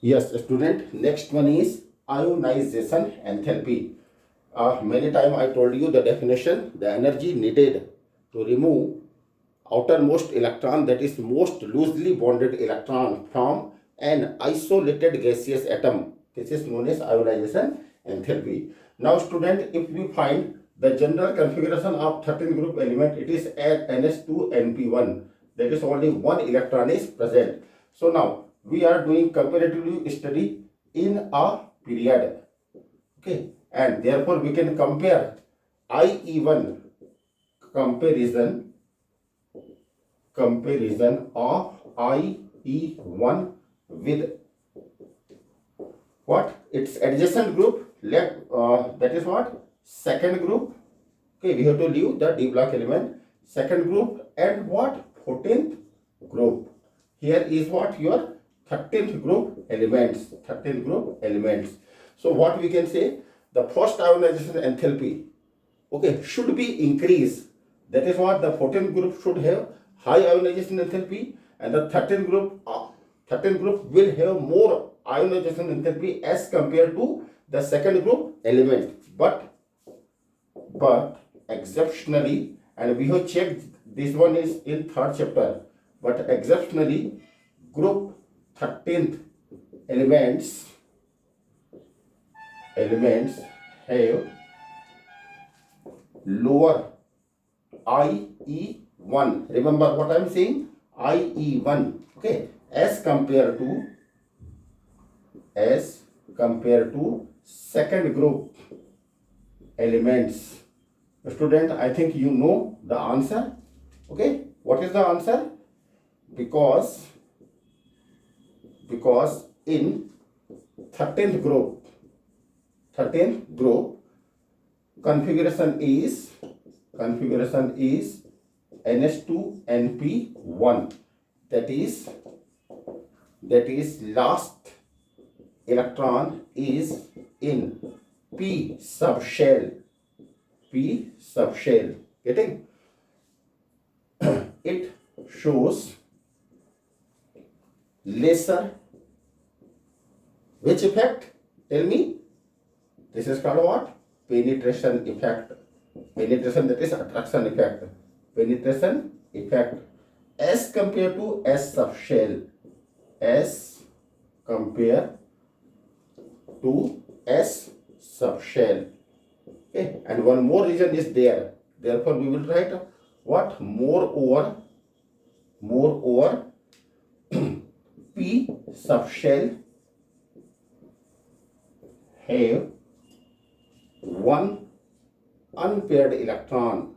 Yes, student. Next one is ionization enthalpy. Many times I told you the definition. The energy needed to remove outermost electron, that is most loosely bonded electron, from an isolated gaseous atom. This is known as ionization enthalpy. Now student, if we find the general configuration of 13 group element, it is at NH2NP1. That is only one electron is present. So now we are doing comparative study in a period. Okay, and therefore we can compare IE1 comparison of IE1 with what? Its adjacent group, that is what? Second group. Okay, we have to leave the D block element. Second group and what? 14th group. Here is what? Your 13th group elements. 13th group elements. So what we can say? The first ionization enthalpy, okay, should be increased. That is what the 14th group should have high ionization enthalpy, and the 13th group will have more ionization enthalpy as compared to the second group element. But exceptionally, and we have checked, this one is in third chapter, but exceptionally group 13th elements have lower IE1. Remember what I am saying? IE1. Okay, as compared to second group elements. Student, I think you know the answer. Okay, what is the answer? Because in 13th group configuration is NH2NP1. That is last electron is in P subshell. Getting? It shows lesser, which effect? Tell me. This is called what? Penetration effect. Penetration, that is attraction effect. Penetration effect as compared to S subshell. As compared to S subshell. Okay, and one more reason is there. Therefore, we will write what? More over P subshell have one unpaired electron.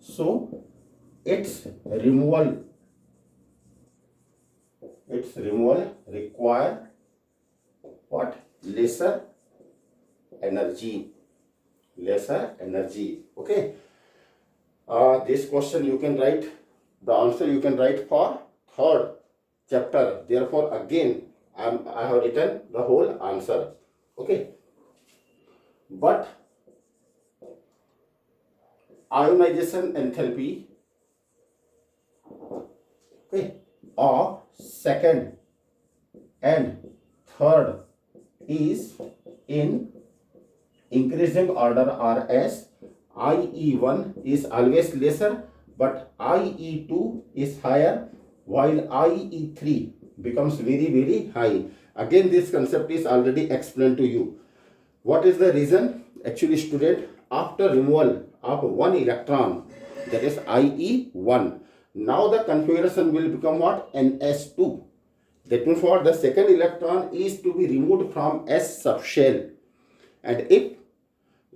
So its removal require what? Lesser energy. Okay, this question you can write, the answer you can write for third chapter. Therefore again I have written the whole answer. Okay, but ionization enthalpy, okay, of second and third is in increasing order RS. IE1 is always lesser, but IE2 is higher, while IE3 becomes very high. Again, this concept is already explained to you. What is the reason? Actually, student, after removal of one electron, that is IE1, now the configuration will become what? NS2. That means what? The second electron is to be removed from S subshell, and if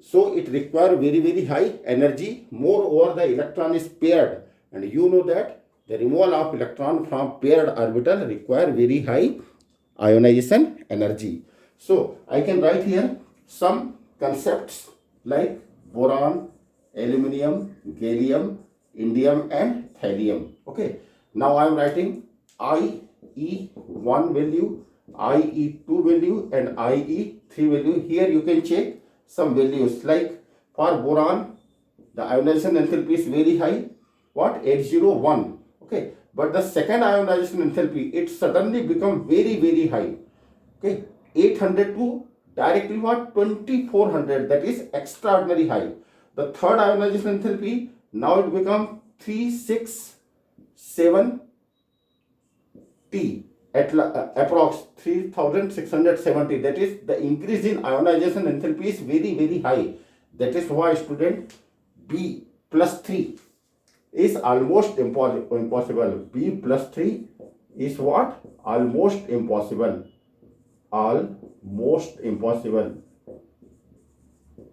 so, it requires very high energy. Moreover, the electron is paired, and you know that the removal of electron from paired orbital require very high ionization energy. So I can write here some concepts like boron, aluminium, gallium, indium, and thallium. Okay, now I am writing IE1 value, IE2 value, and IE3 value. Here you can check some values, like for boron the ionization enthalpy is very high, what? 801. Okay, but the second ionization enthalpy, it suddenly become very, very high. Okay, 800 to directly what 2400, that is extraordinary high. The third ionization enthalpy, now it become 367 T at approx 3670, that is the increase in ionization enthalpy is very, very high. That is why student B plus 3 is almost impossible. B plus 3 is what? Almost impossible. Almost impossible.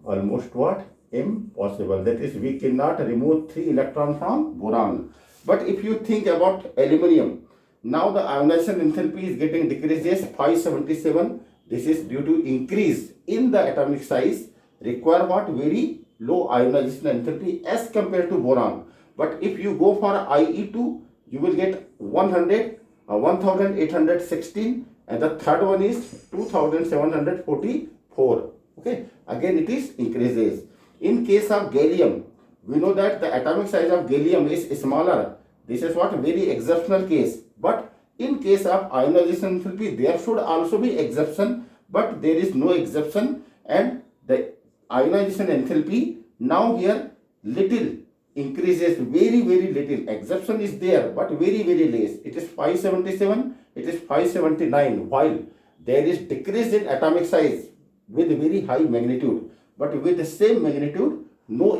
Almost what? Impossible. That is, we cannot remove 3 electrons from boron. But if you think about aluminium, now the ionization enthalpy is getting decreases 577. This is due to increase in the atomic size, require what? Very low ionization enthalpy as compared to boron. But if you go for IE2, you will get 1816, and the third one is 2744. Okay, again it is increases. In case of gallium, we know that the atomic size of gallium is smaller. This is what? Very exceptional case. But in case of ionization enthalpy, there should also be exception, but there is no exception, and the ionization enthalpy now here little increases, very, very little. Exception is there, but very, very less. It is 577, it is 579, while there is decrease in atomic size with very high magnitude, but with the same magnitude, no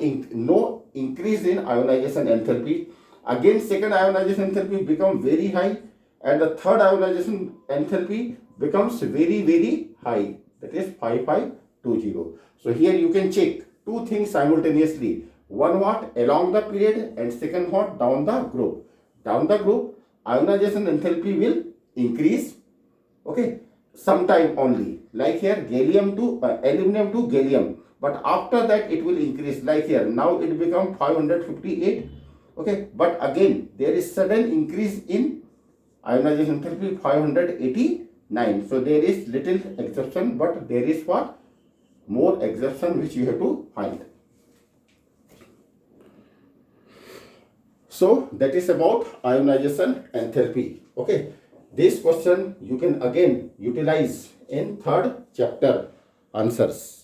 increase in ionization enthalpy. Again, second ionization enthalpy become very high, and the third ionization enthalpy becomes very, very high, that is 5520. So here you can check two things simultaneously. One what? Along the period, and second what? Down the group. Down the group, ionization enthalpy will increase, okay, sometime only, like here gallium to aluminum to gallium, but after that it will increase, like here now it become 558. Okay, but again there is sudden increase in ionization enthalpy 589. So there is little exception, but there is what? More exception which you have to find. So that is about ionization enthalpy. Okay, this question you can again utilize in third chapter answers.